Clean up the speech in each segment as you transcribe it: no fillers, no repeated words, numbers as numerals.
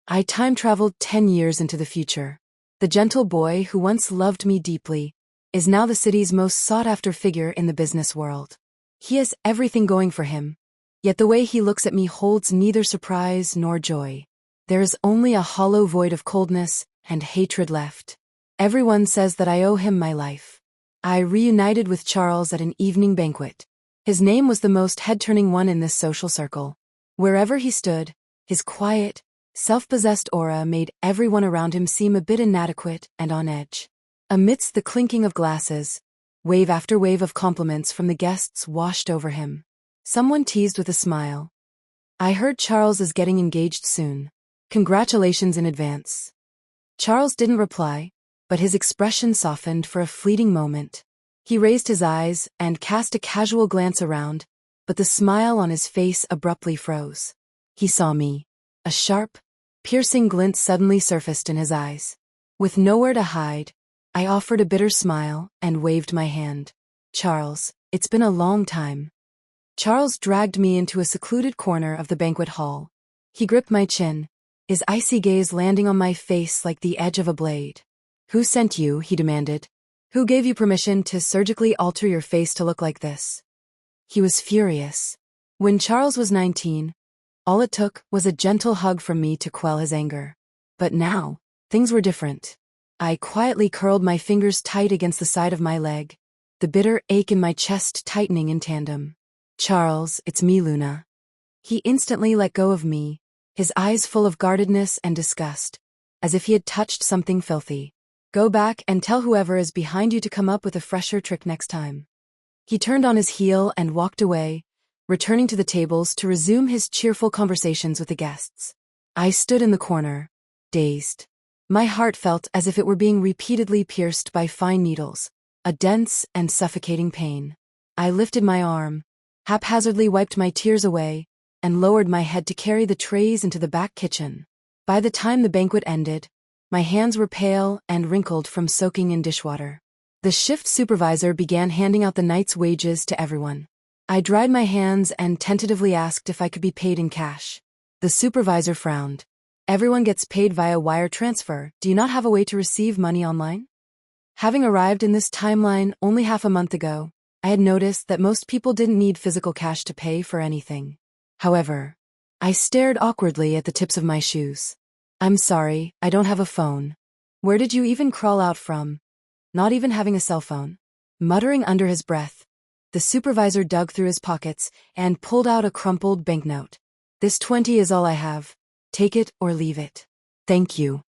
I time-traveled 10 years into the future. The gentle boy who once loved me deeply is now the city's most sought-after figure in the business world. He has everything going for him, yet the way he looks at me holds neither surprise nor joy. There is only a hollow void of coldness and hatred left. Everyone says that I owe him my life. I reunited with Charles at an evening banquet. His name was the most head-turning one in this social circle. Wherever he stood, his quiet, self-possessed aura made everyone around him seem a bit inadequate and on edge. Amidst the clinking of glasses, wave after wave of compliments from the guests washed over him. Someone teased with a smile. "I heard Charles is getting engaged soon. Congratulations in advance." Charles didn't reply, but his expression softened for a fleeting moment. He raised his eyes and cast a casual glance around, but the smile on his face abruptly froze. He saw me. A sharp, piercing glint suddenly surfaced in his eyes. With nowhere to hide, I offered a bitter smile and waved my hand. "Charles, it's been a long time." Charles dragged me into a secluded corner of the banquet hall. He gripped my chin, his icy gaze landing on my face like the edge of a blade. "Who sent you?" he demanded. "Who gave you permission to surgically alter your face to look like this?" He was furious. When Charles was 19, all it took was a gentle hug from me to quell his anger. But now, things were different. I quietly curled my fingers tight against the side of my leg, the bitter ache in my chest tightening in tandem. "Charles, it's me, Luna." He instantly let go of me, his eyes full of guardedness and disgust, as if he had touched something filthy. "Go back and tell whoever is behind you to come up with a fresher trick next time." He turned on his heel and walked away, returning to the tables to resume his cheerful conversations with the guests. I stood in the corner, dazed. My heart felt as if it were being repeatedly pierced by fine needles, a dense and suffocating pain. I lifted my arm, haphazardly wiped my tears away, and lowered my head to carry the trays into the back kitchen. By the time the banquet ended, my hands were pale and wrinkled from soaking in dishwater. The shift supervisor began handing out the night's wages to everyone. I dried my hands and tentatively asked if I could be paid in cash. The supervisor frowned. "Everyone gets paid via wire transfer. Do you not have a way to receive money online?" Having arrived in this timeline only half a month ago, I had noticed that most people didn't need physical cash to pay for anything. However, I stared awkwardly at the tips of my shoes. "I'm sorry, I don't have a phone." "Where did you even crawl out from? Not even having a cell phone?" Muttering under his breath, the supervisor dug through his pockets and pulled out a crumpled banknote. "This 20 is all I have. Take it or leave it." "Thank you."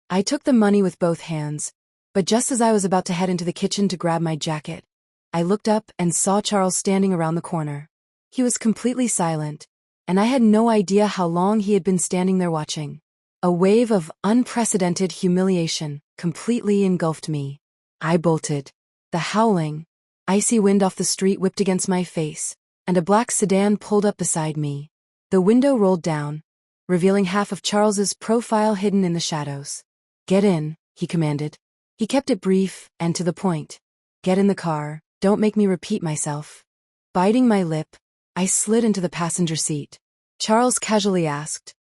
I took the money with both hands, but just as I was about to head into the kitchen to grab my jacket, I looked up and saw Charles standing around the corner. He was completely silent, and I had no idea how long he had been standing there watching. A wave of unprecedented humiliation completely engulfed me. I bolted. The howling, icy wind off the street whipped against my face, and a black sedan pulled up beside me. The window rolled down, revealing half of Charles's profile hidden in the shadows. "Get in," he commanded. He kept it brief and to the point. "Get in the car, don't make me repeat myself." Biting my lip, I slid into the passenger seat. Charles casually asked,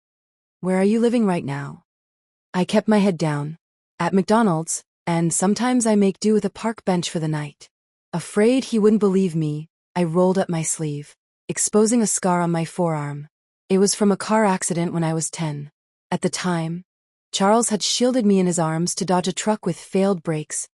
"Where are you living right now?" I kept my head down. "At McDonald's, and sometimes I make do with a park bench for the night." Afraid he wouldn't believe me, I rolled up my sleeve, exposing a scar on my forearm. It was from a car accident when I was 10. At the time, Charles had shielded me in his arms to dodge a truck with failed brakes.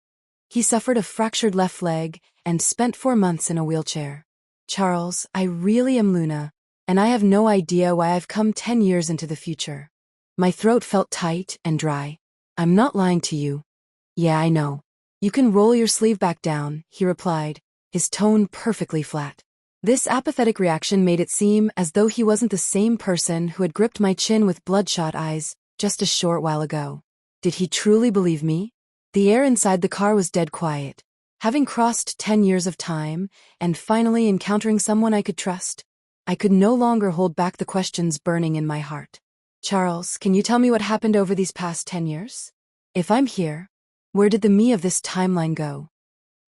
He suffered a fractured left leg and spent 4 months in a wheelchair. "Charles, I really am Luna, and I have no idea why I've come 10 years into the future." My throat felt tight and dry. "I'm not lying to you." "Yeah, I know. You can roll your sleeve back down," he replied, his tone perfectly flat. This apathetic reaction made it seem as though he wasn't the same person who had gripped my chin with bloodshot eyes just a short while ago. Did he truly believe me? The air inside the car was dead quiet. Having crossed 10 years of time and finally encountering someone I could trust, I could no longer hold back the questions burning in my heart. "Charles, can you tell me what happened over these past 10 years? If I'm here, where did the me of this timeline go?"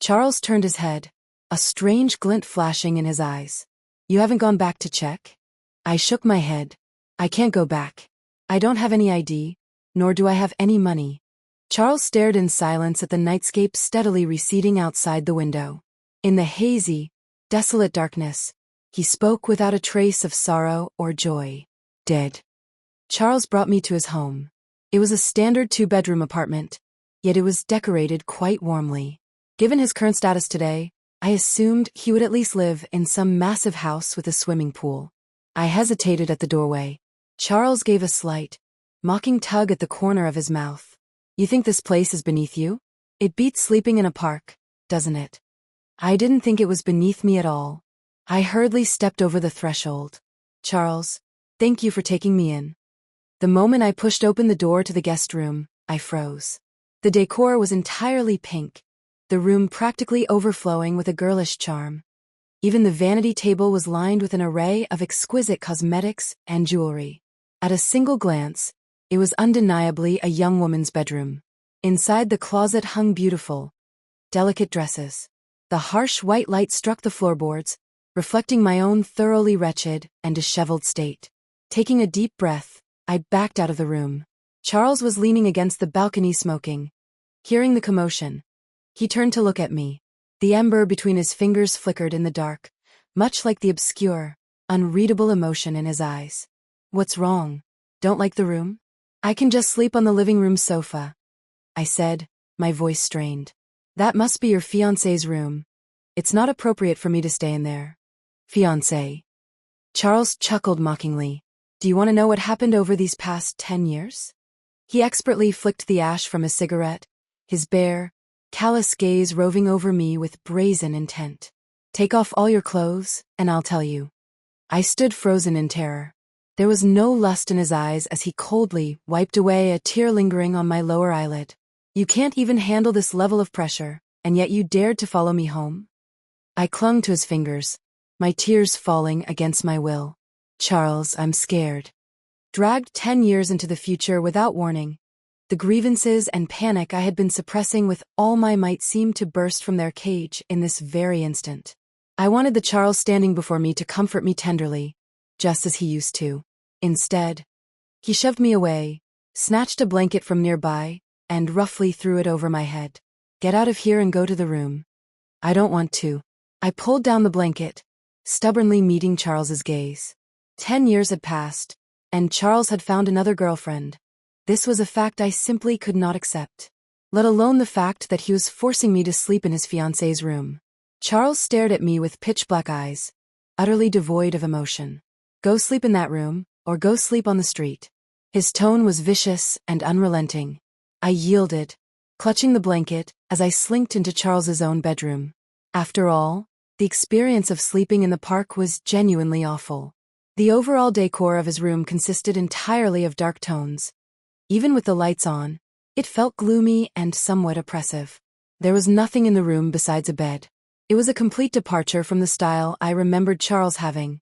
Charles turned his head, a strange glint flashing in his eyes. "You haven't gone back to check?" I shook my head. "I can't go back. I don't have any ID, nor do I have any money. Charles stared in silence at the nightscape steadily receding outside the window. In the hazy, desolate darkness, he spoke without a trace of sorrow or joy. Dead. Charles brought me to his home. It was a standard 2-bedroom apartment, yet it was decorated quite warmly. Given his current status today, I assumed he would at least live in some massive house with a swimming pool. I hesitated at the doorway. Charles gave a slight, mocking tug at the corner of his mouth. You think this place is beneath you? It beats sleeping in a park, doesn't it? I didn't think it was beneath me at all. I hurriedly stepped over the threshold. Charles, thank you for taking me in. The moment I pushed open the door to the guest room, I froze. The decor was entirely pink, the room practically overflowing with a girlish charm. Even the vanity table was lined with an array of exquisite cosmetics and jewelry. At a single glance, it was undeniably a young woman's bedroom. Inside the closet hung beautiful, delicate dresses. The harsh white light struck the floorboards, reflecting my own thoroughly wretched and disheveled state. Taking a deep breath, I backed out of the room. Charles was leaning against the balcony smoking. Hearing the commotion, he turned to look at me. The ember between his fingers flickered in the dark, much like the obscure, unreadable emotion in his eyes. What's wrong? Don't like the room? I can just sleep on the living room sofa, I said, my voice strained. That must be your fiancé's room. It's not appropriate for me to stay in there. Fiancé. Charles chuckled mockingly. Do you want to know what happened over these past 10 years? He expertly flicked the ash from his cigarette, his bare, callous gaze roving over me with brazen intent. Take off all your clothes, and I'll tell you. I stood frozen in terror. There was no lust in his eyes as he coldly wiped away a tear lingering on my lower eyelid. You can't even handle this level of pressure, and yet you dared to follow me home? I clung to his fingers, my tears falling against my will. Charles, I'm scared. Dragged 10 years into the future without warning, the grievances and panic I had been suppressing with all my might seemed to burst from their cage in this very instant. I wanted the Charles standing before me to comfort me tenderly, just as he used to. Instead, he shoved me away, snatched a blanket from nearby, and roughly threw it over my head. Get out of here and go to the room. I don't want to. I pulled down the blanket, stubbornly meeting Charles's gaze. 10 years had passed, and Charles had found another girlfriend. This was a fact I simply could not accept, let alone the fact that he was forcing me to sleep in his fiancée's room. Charles stared at me with pitch-black eyes, utterly devoid of emotion. Go sleep in that room, or go sleep on the street. His tone was vicious and unrelenting. I yielded, clutching the blanket as I slinked into Charles's own bedroom. After all, the experience of sleeping in the park was genuinely awful. The overall decor of his room consisted entirely of dark tones. Even with the lights on, it felt gloomy and somewhat oppressive. There was nothing in the room besides a bed. It was a complete departure from the style I remembered Charles having.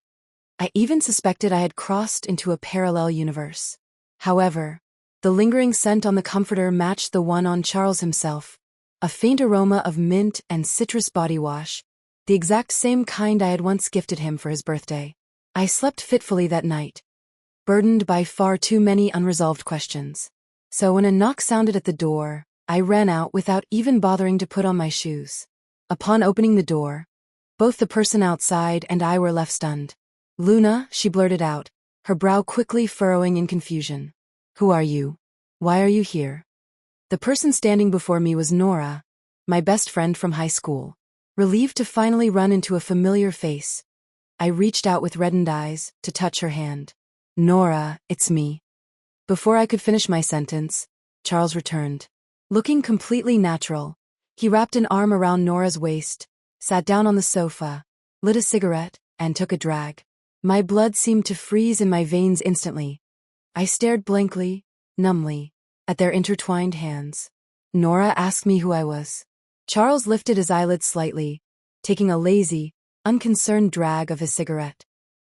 I even suspected I had crossed into a parallel universe. However, the lingering scent on the comforter matched the one on Charles himself, a faint aroma of mint and citrus body wash, the exact same kind I had once gifted him for his birthday. I slept fitfully that night, burdened by far too many unresolved questions. So when a knock sounded at the door, I ran out without even bothering to put on my shoes. Upon opening the door, both the person outside and I were left stunned. Luna, she blurted out, her brow quickly furrowing in confusion. Who are you? Why are you here? The person standing before me was Nora, my best friend from high school. Relieved to finally run into a familiar face, I reached out with reddened eyes to touch her hand. Nora, it's me. Before I could finish my sentence, Charles returned. Looking completely natural, he wrapped an arm around Nora's waist, sat down on the sofa, lit a cigarette, and took a drag. My blood seemed to freeze in my veins instantly. I stared blankly, numbly, at their intertwined hands. Nora asked me who I was. Charles lifted his eyelids slightly, taking a lazy, unconcerned drag of his cigarette.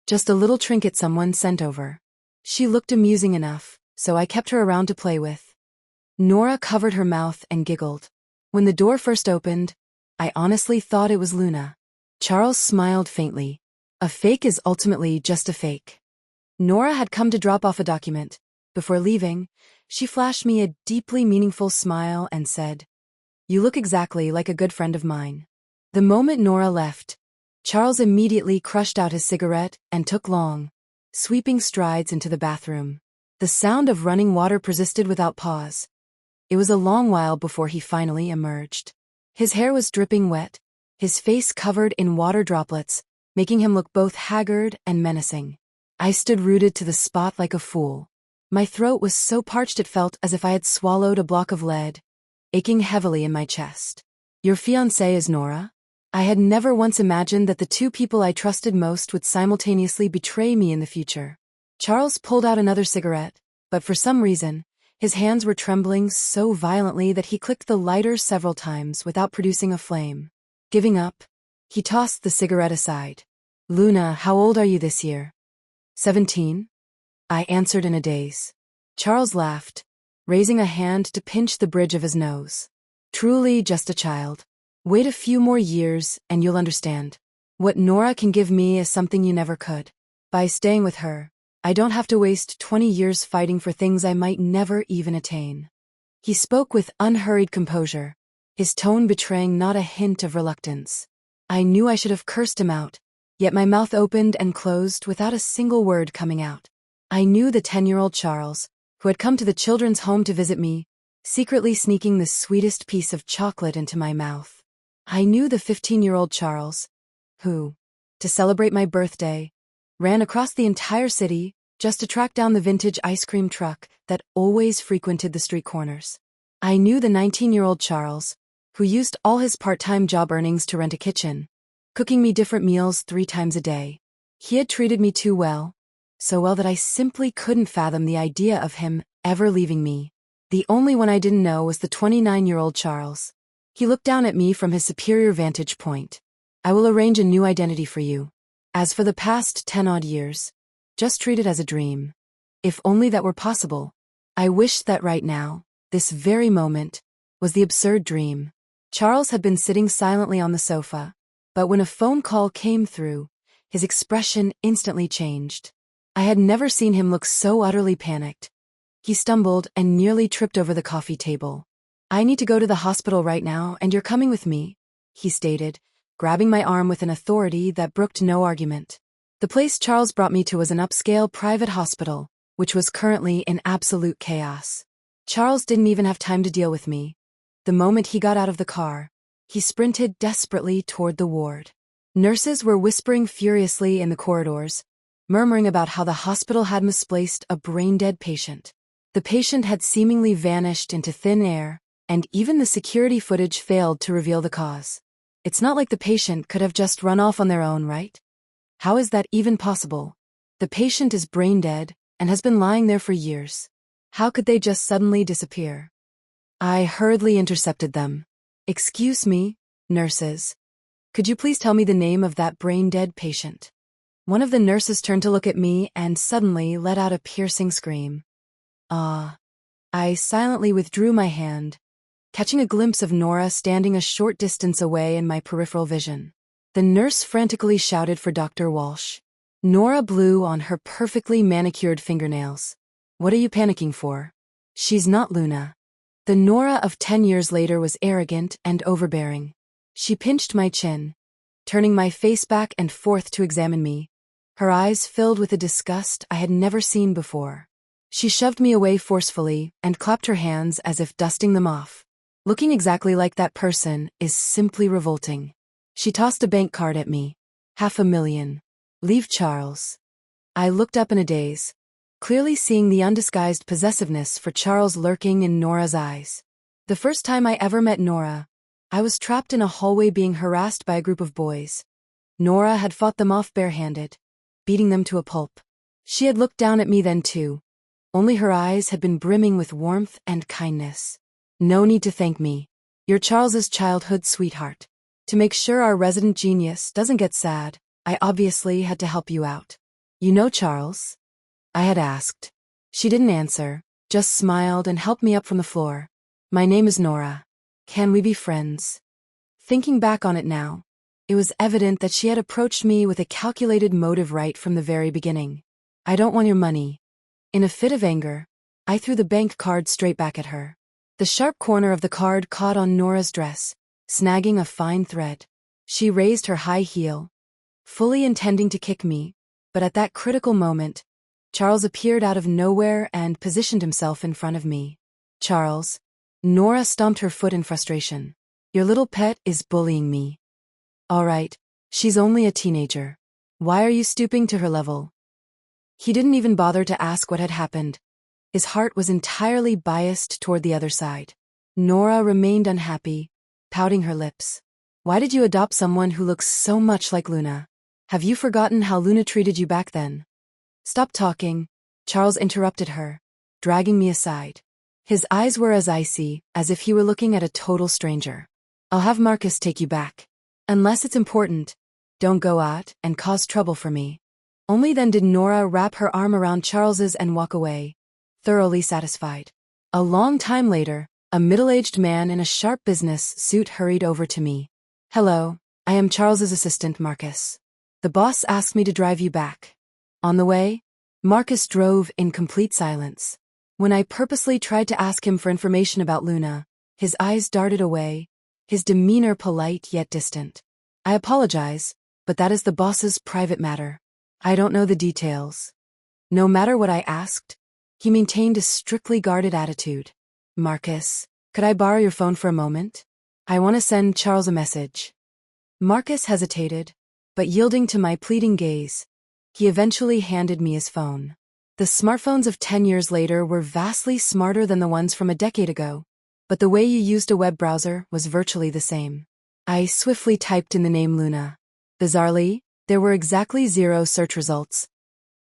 Just a little trinket someone sent over. She looked amusing enough, so I kept her around to play with. Nora covered her mouth and giggled. When the door first opened, I honestly thought it was Luna. Charles smiled faintly. A fake is ultimately just a fake. Nora had come to drop off a document, Before leaving, she flashed me a deeply meaningful smile and said, "You look exactly like a good friend of mine." The moment Nora left, Charles immediately crushed out his cigarette and took long, sweeping strides into the bathroom. The sound of running water persisted without pause. It was a long while before he finally emerged. His hair was dripping wet, his face covered in water droplets, making him look both haggard and menacing. I stood rooted to the spot like a fool. My throat was so parched it felt as if I had swallowed a block of lead, aching heavily in my chest. "Your fiancée is Nora?" I had never once imagined that the two people I trusted most would simultaneously betray me in the future. Charles pulled out another cigarette, but for some reason, his hands were trembling so violently that he clicked the lighter several times without producing a flame. Giving up, he tossed the cigarette aside. "Luna, how old are you this year?" 17? I answered in a daze. Charles laughed, raising a hand to pinch the bridge of his nose. "Truly just a child. Wait a few more years and you'll understand. What Nora can give me is something you never could. By staying with her, I don't have to waste 20 years fighting for things I might never even attain." He spoke with unhurried composure, his tone betraying not a hint of reluctance. I knew I should have cursed him out, yet my mouth opened and closed without a single word coming out. I knew the 10-year-old Charles, who had come to the children's home to visit me, secretly sneaking the sweetest piece of chocolate into my mouth. I knew the 15-year-old Charles, who, to celebrate my birthday, ran across the entire city just to track down the vintage ice cream truck that always frequented the street corners. I knew the 19-year-old Charles, who used all his part-time job earnings to rent a kitchen, cooking me different meals 3 times a day. He had treated me too well, so well that I simply couldn't fathom the idea of him ever leaving me. The only one I didn't know was the 29-year-old Charles. He looked down at me from his superior vantage point. "I will arrange a new identity for you. As for the past 10-odd years, just treat it as a dream. If only that were possible. I wished that right now, this very moment, was the absurd dream." Charles had been sitting silently on the sofa, but when a phone call came through, his expression instantly changed. I had never seen him look so utterly panicked. He stumbled and nearly tripped over the coffee table. "I need to go to the hospital right now, and you're coming with me," he stated, grabbing my arm with an authority that brooked no argument. The place Charles brought me to was an upscale private hospital, which was currently in absolute chaos. Charles didn't even have time to deal with me. The moment he got out of the car, he sprinted desperately toward the ward. Nurses were whispering furiously in the corridors, murmuring about how the hospital had misplaced a brain-dead patient. The patient had seemingly vanished into thin air, and even the security footage failed to reveal the cause. It's not like the patient could have just run off on their own, right? How is that even possible? The patient is brain-dead and has been lying there for years. How could they just suddenly disappear? I hurriedly intercepted them. "Excuse me, nurses. Could you please tell me the name of that brain-dead patient?" One of the nurses turned to look at me and suddenly let out a piercing scream. "Ah." I silently withdrew my hand, catching a glimpse of Nora standing a short distance away in my peripheral vision. The nurse frantically shouted for Dr. Walsh. Nora blew on her perfectly manicured fingernails. "What are you panicking for? She's not Luna." The Nora of 10 years later was arrogant and overbearing. She pinched my chin, turning my face back and forth to examine me, her eyes filled with a disgust I had never seen before. She shoved me away forcefully and clapped her hands as if dusting them off. "Looking exactly like that person is simply revolting." She tossed a bank card at me. $500,000. "Leave Charles." I looked up in a daze, clearly seeing the undisguised possessiveness for Charles lurking in Nora's eyes. The first time I ever met Nora, I was trapped in a hallway being harassed by a group of boys. Nora had fought them off barehanded, beating them to a pulp. She had looked down at me then too, only her eyes had been brimming with warmth and kindness. "No need to thank me. You're Charles's childhood sweetheart. To make sure our resident genius doesn't get sad, I obviously had to help you out." "You know Charles?" I had asked. She didn't answer, just smiled and helped me up from the floor. "My name is Nora. Can we be friends?" Thinking back on it now, it was evident that she had approached me with a calculated motive right from the very beginning. "I don't want your money." In a fit of anger, I threw the bank card straight back at her. The sharp corner of the card caught on Nora's dress, snagging a fine thread. She raised her high heel, fully intending to kick me, but at that critical moment, Charles appeared out of nowhere and positioned himself in front of me. Charles. Nora stomped her foot in frustration. Your little pet is bullying me. All right, she's only a teenager. Why are you stooping to her level? He didn't even bother to ask what had happened. His heart was entirely biased toward the other side. Nora remained unhappy, pouting her lips. Why did you adopt someone who looks so much like Luna? Have you forgotten how Luna treated you back then? Stop talking, Charles interrupted her, dragging me aside. His eyes were as icy, as if he were looking at a total stranger. I'll have Marcus take you back. Unless it's important, don't go out and cause trouble for me. Only then did Nora wrap her arm around Charles's and walk away, thoroughly satisfied. A long time later, a middle-aged man in a sharp business suit hurried over to me. Hello, I am Charles's assistant, Marcus. The boss asked me to drive you back. On the way, Marcus drove in complete silence. When I purposely tried to ask him for information about Luna, his eyes darted away, his demeanor polite yet distant. I apologize, but that is the boss's private matter. I don't know the details. No matter what I asked, he maintained a strictly guarded attitude. Marcus, could I borrow your phone for a moment? I want to send Charles a message. Marcus hesitated, but yielding to my pleading gaze, he eventually handed me his phone. The smartphones of 10 years later were vastly smarter than the ones from a decade ago, but the way you used a web browser was virtually the same. I swiftly typed in the name Luna. Bizarrely, there were exactly 0 search results.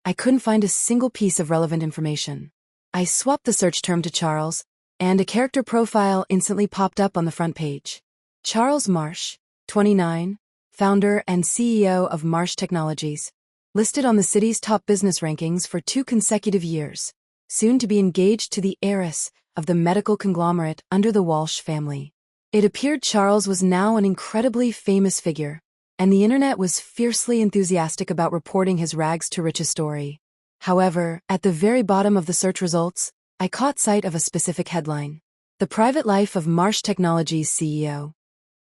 I couldn't find a single piece of relevant information. I swapped the search term to Charles, and a character profile instantly popped up on the front page. Charles Marsh, 29, founder and CEO of Marsh Technologies, listed on the city's top business rankings for 2 consecutive years, soon to be engaged to the heiress of the medical conglomerate under the Walsh family. It appeared Charles was now an incredibly famous figure, and the internet was fiercely enthusiastic about reporting his rags to riches story. However, at the very bottom of the search results, I caught sight of a specific headline. The Private Life of Marsh Technologies CEO.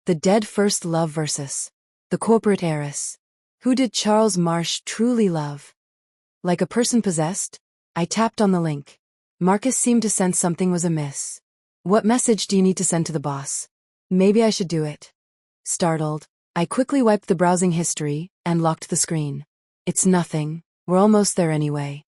The Dead First Love versus the Corporate Heiress. Who did Charles Marsh truly love? Like a person possessed, I tapped on the link. Marcus seemed to sense something was amiss. What message do you need to send to the boss? Maybe I should do it. Startled, I quickly wiped the browsing history and locked the screen. It's nothing, we're almost there anyway.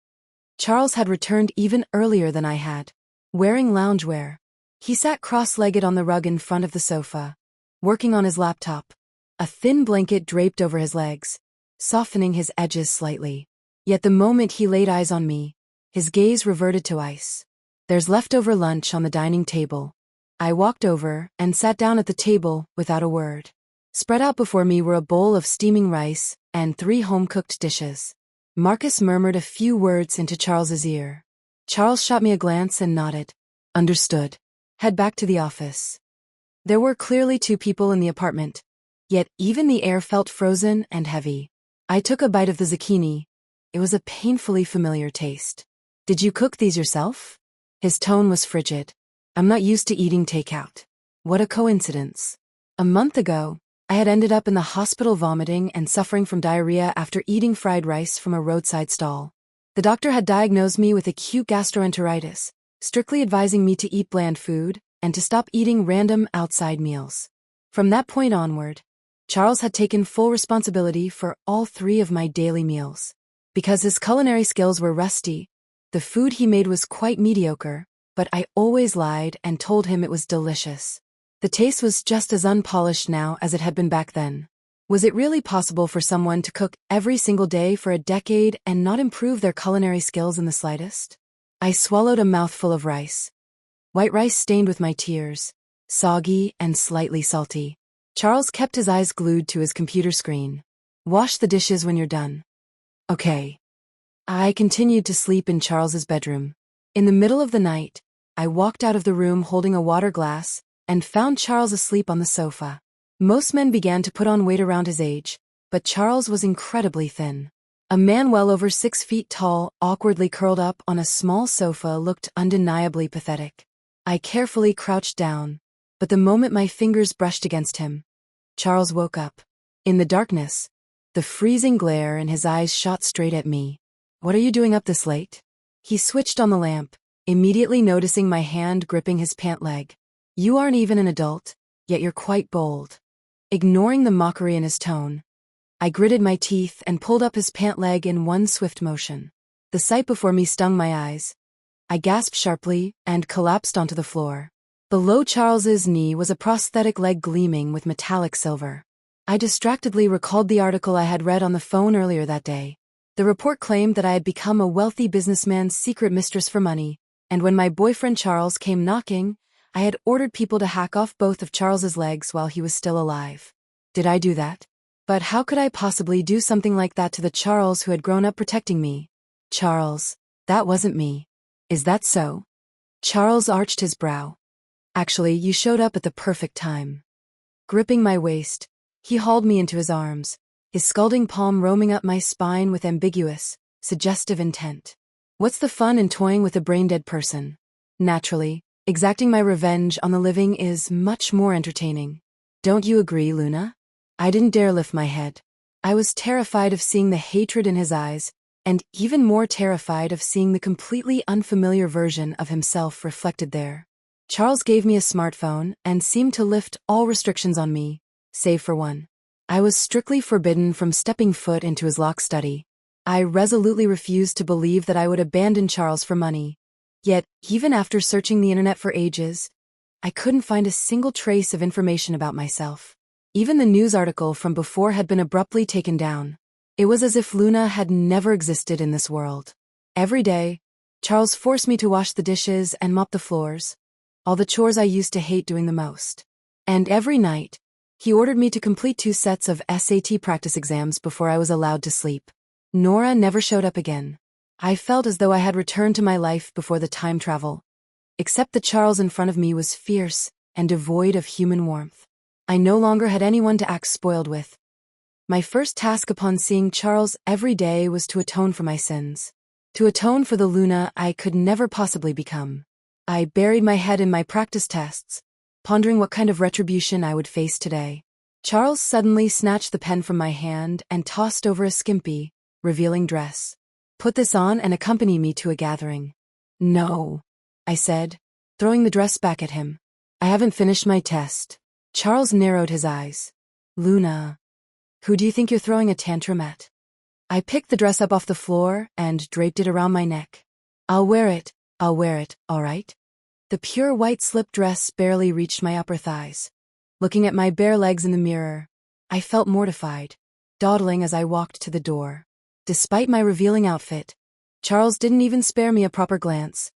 Charles had returned even earlier than I had, wearing loungewear. He sat cross-legged on the rug in front of the sofa, working on his laptop, a thin blanket draped over his legs, softening his edges slightly. Yet the moment he laid eyes on me, his gaze reverted to ice. There's leftover lunch on the dining table. I walked over and sat down at the table without a word. Spread out before me were a bowl of steaming rice and 3 home-cooked dishes. Marcus murmured a few words into Charles's ear. Charles shot me a glance and nodded. Understood. Head back to the office. There were clearly 2 people in the apartment, yet even the air felt frozen and heavy. I took a bite of the zucchini. It was a painfully familiar taste. Did you cook these yourself? His tone was frigid. I'm not used to eating takeout. What a coincidence. A month ago, I had ended up in the hospital vomiting and suffering from diarrhea after eating fried rice from a roadside stall. The doctor had diagnosed me with acute gastroenteritis, strictly advising me to eat bland food and to stop eating random outside meals. From that point onward, Charles had taken full responsibility for all 3 of my daily meals. Because his culinary skills were rusty, the food he made was quite mediocre, but I always lied and told him it was delicious. The taste was just as unpolished now as it had been back then. Was it really possible for someone to cook every single day for a decade and not improve their culinary skills in the slightest? I swallowed a mouthful of rice. White rice stained with my tears, soggy and slightly salty. Charles kept his eyes glued to his computer screen. Wash the dishes when you're done. Okay. I continued to sleep in Charles's bedroom. In the middle of the night, I walked out of the room holding a water glass and found Charles asleep on the sofa. Most men began to put on weight around his age, but Charles was incredibly thin. A man well over 6 feet tall, awkwardly curled up on a small sofa, looked undeniably pathetic. I carefully crouched down, but the moment my fingers brushed against him, Charles woke up. In the darkness, the freezing glare in his eyes shot straight at me. "What are you doing up this late?" He switched on the lamp, immediately noticing my hand gripping his pant leg. "You aren't even an adult, yet you're quite bold." Ignoring the mockery in his tone, I gritted my teeth and pulled up his pant leg in one swift motion. The sight before me stung my eyes. I gasped sharply and collapsed onto the floor. Below Charles's knee was a prosthetic leg gleaming with metallic silver. I distractedly recalled the article I had read on the phone earlier that day. The report claimed that I had become a wealthy businessman's secret mistress for money, and when my boyfriend Charles came knocking, I had ordered people to hack off both of Charles's legs while he was still alive. Did I do that? But how could I possibly do something like that to the Charles who had grown up protecting me? "Charles, that wasn't me. Is that so?" Charles arched his brow. "Actually, you showed up at the perfect time." Gripping my waist, he hauled me into his arms, his scalding palm roaming up my spine with ambiguous, suggestive intent. What's the fun in toying with a brain-dead person? Naturally, exacting my revenge on the living is much more entertaining. Don't you agree, Luna? I didn't dare lift my head. I was terrified of seeing the hatred in his eyes, and even more terrified of seeing the completely unfamiliar version of himself reflected there. Charles gave me a smartphone and seemed to lift all restrictions on me, save for one. I was strictly forbidden from stepping foot into his locked study. I resolutely refused to believe that I would abandon Charles for money. Yet, even after searching the internet for ages, I couldn't find a single trace of information about myself. Even the news article from before had been abruptly taken down. It was as if Luna had never existed in this world. Every day, Charles forced me to wash the dishes and mop the floors, all the chores I used to hate doing the most. And every night, he ordered me to complete 2 sets of SAT practice exams before I was allowed to sleep. Nora never showed up again. I felt as though I had returned to my life before the time travel. Except that Charles in front of me was fierce and devoid of human warmth. I no longer had anyone to act spoiled with. My first task upon seeing Charles every day was to atone for my sins. To atone for the Luna I could never possibly become. I buried my head in my practice tests, pondering what kind of retribution I would face today. Charles suddenly snatched the pen from my hand and tossed over a skimpy, revealing dress. "Put this on and accompany me to a gathering." "No," I said, throwing the dress back at him. "I haven't finished my test." Charles narrowed his eyes. "Luna, who do you think you're throwing a tantrum at?" I picked the dress up off the floor and draped it around my neck. I'll wear it, all right?" The pure white slip dress barely reached my upper thighs. Looking at my bare legs in the mirror, I felt mortified, dawdling as I walked to the door. Despite my revealing outfit, Charles didn't even spare me a proper glance,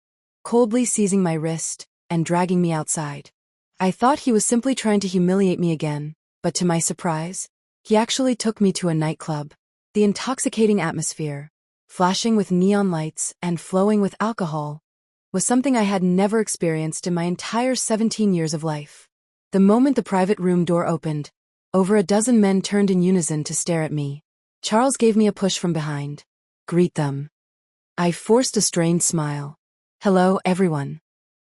coldly seizing my wrist and dragging me outside. I thought he was simply trying to humiliate me again, but to my surprise, he actually took me to a nightclub. The intoxicating atmosphere, flashing with neon lights and flowing with alcohol, was something I had never experienced in my entire 17 years of life. The moment the private room door opened, over a dozen men turned in unison to stare at me. Charles gave me a push from behind. "Greet them." I forced a strained smile. "Hello, everyone."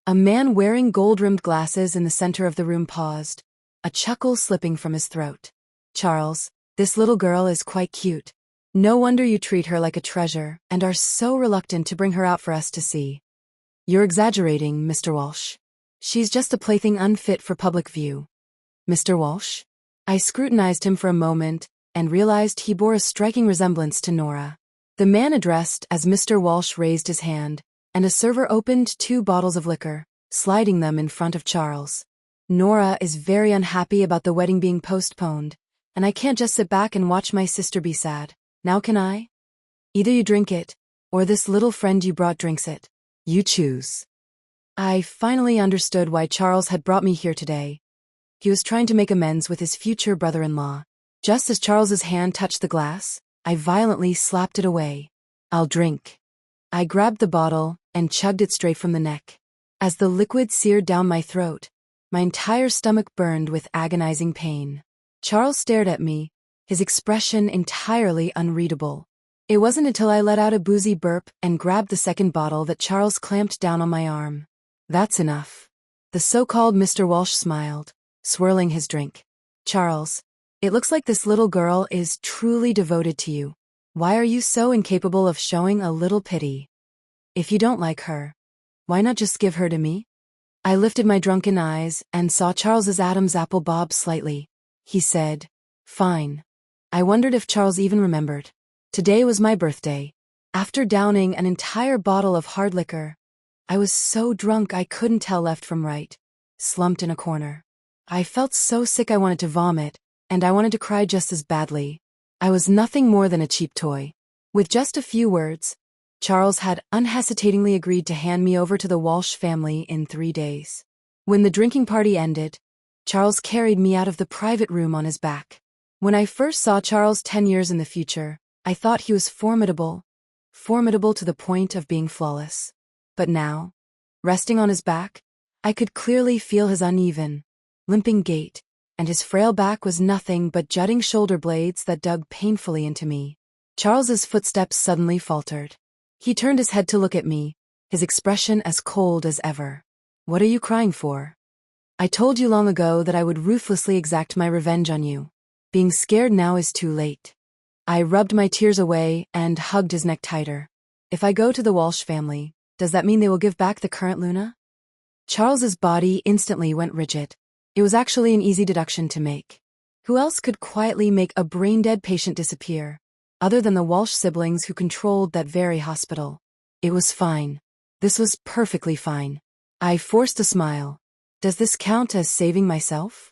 A man wearing gold-rimmed glasses in the center of the room paused, a chuckle slipping from his throat. "Charles, this little girl is quite cute. No wonder you treat her like a treasure and are so reluctant to bring her out for us to see." "You're exaggerating, Mr. Walsh. She's just a plaything unfit for public view." "Mr. Walsh?" I scrutinized him for a moment and realized he bore a striking resemblance to Nora. The man addressed as Mr. Walsh raised his hand, and a server opened 2 bottles of liquor, sliding them in front of Charles. "Nora is very unhappy about the wedding being postponed, and I can't just sit back and watch my sister be sad. Now can I? Either you drink it, or this little friend you brought drinks it. You choose." I finally understood why Charles had brought me here today. He was trying to make amends with his future brother-in-law. Just as Charles's hand touched the glass, I violently slapped it away. "I'll drink." I grabbed the bottle and chugged it straight from the neck. As the liquid seared down my throat, my entire stomach burned with agonizing pain. Charles stared at me, his expression entirely unreadable. It wasn't until I let out a boozy burp and grabbed the second bottle that Charles clamped down on my arm. That's enough. The so-called Mr. Walsh smiled, swirling his drink. Charles, it looks like this little girl is truly devoted to you. Why are you so incapable of showing a little pity? If you don't like her, why not just give her to me? I lifted my drunken eyes and saw Charles's Adam's apple bob slightly. He said, "Fine." I wondered if Charles even remembered. Today was my birthday. After downing an entire bottle of hard liquor, I was so drunk I couldn't tell left from right, slumped in a corner. I felt so sick I wanted to vomit, and I wanted to cry just as badly. I was nothing more than a cheap toy. With just a few words, Charles had unhesitatingly agreed to hand me over to the Walsh family in 3 days. When the drinking party ended, Charles carried me out of the private room on his back. When I first saw Charles 10 years in the future, I thought he was formidable to the point of being flawless. But now, resting on his back, I could clearly feel his uneven, limping gait, and his frail back was nothing but jutting shoulder blades that dug painfully into me. Charles's footsteps suddenly faltered. He turned his head to look at me, his expression as cold as ever. "What are you crying for?" "I told you long ago that I would ruthlessly exact my revenge on you. Being scared now is too late." I rubbed my tears away and hugged his neck tighter. "If I go to the Walsh family, does that mean they will give back the current Luna?" Charles's body instantly went rigid. It was actually an easy deduction to make. Who else could quietly make a brain-dead patient disappear, other than the Walsh siblings who controlled that very hospital? It was fine. This was perfectly fine. I forced a smile. Does this count as saving myself?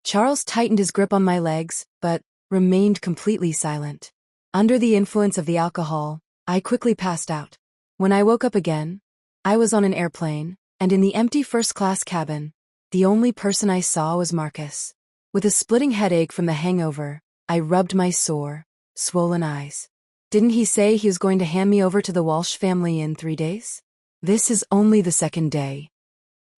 Charles tightened his grip on my legs, but remained completely silent. Under the influence of the alcohol, I quickly passed out. When I woke up again, I was on an airplane, and in the empty first-class cabin, the only person I saw was Marcus. With a splitting headache from the hangover, I rubbed my sore, swollen eyes. Didn't he say he was going to hand me over to the Walsh family in 3 days? This is only the second day.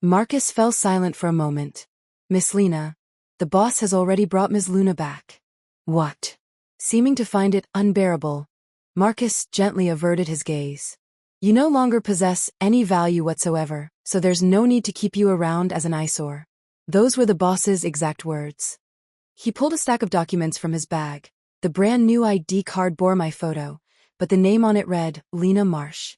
Marcus fell silent for a moment. "Miss Lena, the boss has already brought Ms. Luna back." "What?" Seeming to find it unbearable, Marcus gently averted his gaze. "You no longer possess any value whatsoever, so there's no need to keep you around as an eyesore." Those were the boss's exact words. He pulled a stack of documents from his bag. The brand new ID card bore my photo, but the name on it read, Lena Marsh.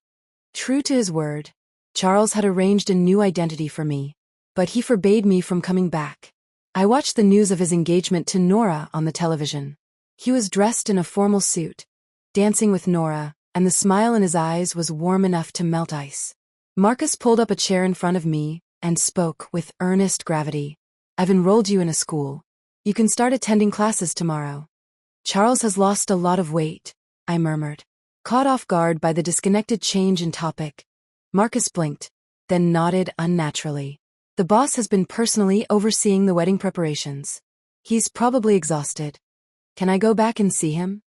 True to his word, Charles had arranged a new identity for me, but he forbade me from coming back. I watched the news of his engagement to Nora on the television. He was dressed in a formal suit, dancing with Nora, and the smile in his eyes was warm enough to melt ice. Marcus pulled up a chair in front of me and spoke with earnest gravity. "I've enrolled you in a school. You can start attending classes tomorrow." "Charles has lost a lot of weight," I murmured, caught off guard by the disconnected change in topic. Marcus blinked, then nodded unnaturally. "The boss has been personally overseeing the wedding preparations. He's probably exhausted. Can I go back and see him?"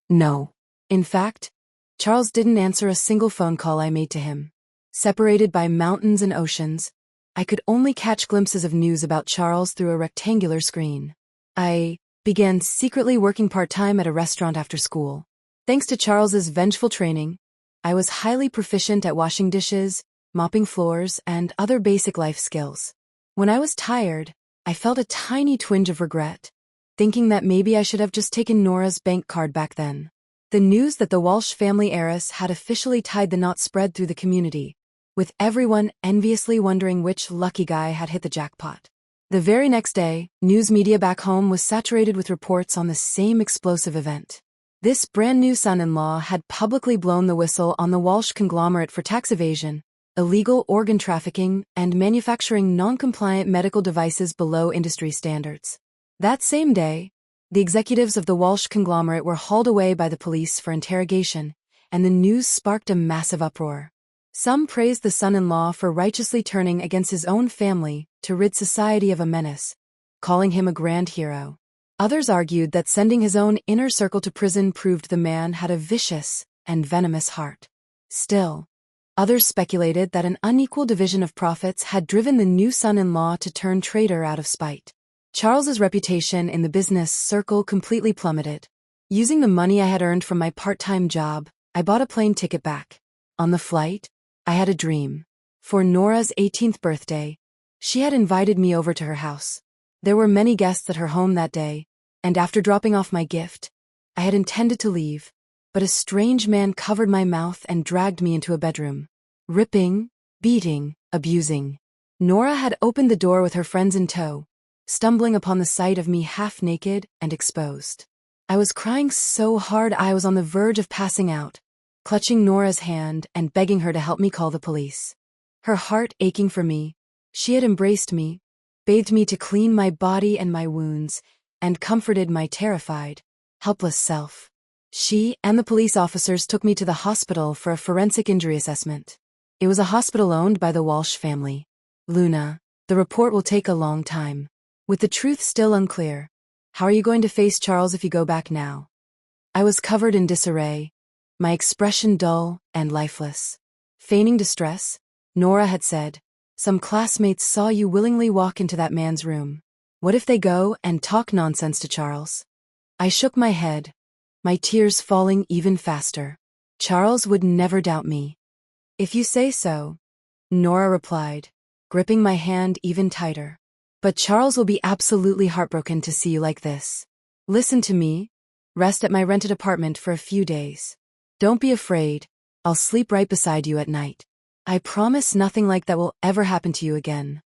"No." In fact, Charles didn't answer a single phone call I made to him. Separated by mountains and oceans, I could only catch glimpses of news about Charles through a rectangular screen. I began secretly working part-time at a restaurant after school. Thanks to Charles's vengeful training, I was highly proficient at washing dishes, mopping floors, and other basic life skills. When I was tired, I felt a tiny twinge of regret, thinking that maybe I should have just taken Nora's bank card back then. The news that the Walsh family heiress had officially tied the knot spread through the community, with everyone enviously wondering which lucky guy had hit the jackpot. The very next day, news media back home was saturated with reports on the same explosive event. This brand-new son-in-law had publicly blown the whistle on the Walsh conglomerate for tax evasion, illegal organ trafficking, and manufacturing non-compliant medical devices below industry standards. That same day, the executives of the Walsh conglomerate were hauled away by the police for interrogation, and the news sparked a massive uproar. Some praised the son-in-law for righteously turning against his own family to rid society of a menace, calling him a grand hero. Others argued that sending his own inner circle to prison proved the man had a vicious and venomous heart. Still, others speculated that an unequal division of profits had driven the new son-in-law to turn traitor out of spite. Charles's reputation in the business circle completely plummeted. Using the money I had earned from my part-time job, I bought a plane ticket back. On the flight, I had a dream. For Nora's 18th birthday, she had invited me over to her house. There were many guests at her home that day, and after dropping off my gift, I had intended to leave, but a strange man covered my mouth and dragged me into a bedroom. Ripping, beating, abusing. Nora had opened the door with her friends in tow, stumbling upon the sight of me half-naked and exposed. I was crying so hard I was on the verge of passing out, clutching Nora's hand and begging her to help me call the police. Her heart aching for me, she had embraced me, bathed me to clean my body and my wounds, and comforted my terrified, helpless self. She and the police officers took me to the hospital for a forensic injury assessment. It was a hospital owned by the Walsh family. Luna, the report will take a long time. With the truth still unclear, how are you going to face Charles if you go back now? I was covered in disarray, my expression dull and lifeless. Feigning distress, Nora had said, "Some classmates saw you willingly walk into that man's room. What if they go and talk nonsense to Charles?" I shook my head, my tears falling even faster. Charles would never doubt me. "If you say so," Nora replied, gripping my hand even tighter. "But Charles will be absolutely heartbroken to see you like this. Listen to me. Rest at my rented apartment for a few days. Don't be afraid. I'll sleep right beside you at night. I promise nothing like that will ever happen to you again."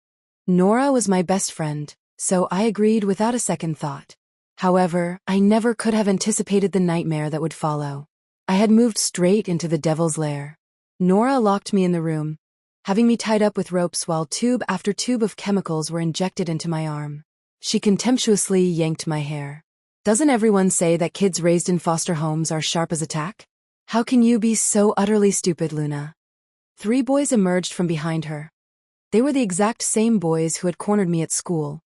Nora was my best friend, so I agreed without a second thought. However, I never could have anticipated the nightmare that would follow. I had moved straight into the devil's lair. Nora locked me in the room, having me tied up with ropes while tube after tube of chemicals were injected into my arm. She contemptuously yanked my hair. "Doesn't everyone say that kids raised in foster homes are sharp as a tack? How can you be so utterly stupid, Luna?" 3 boys emerged from behind her. They were the exact same boys who had cornered me at school,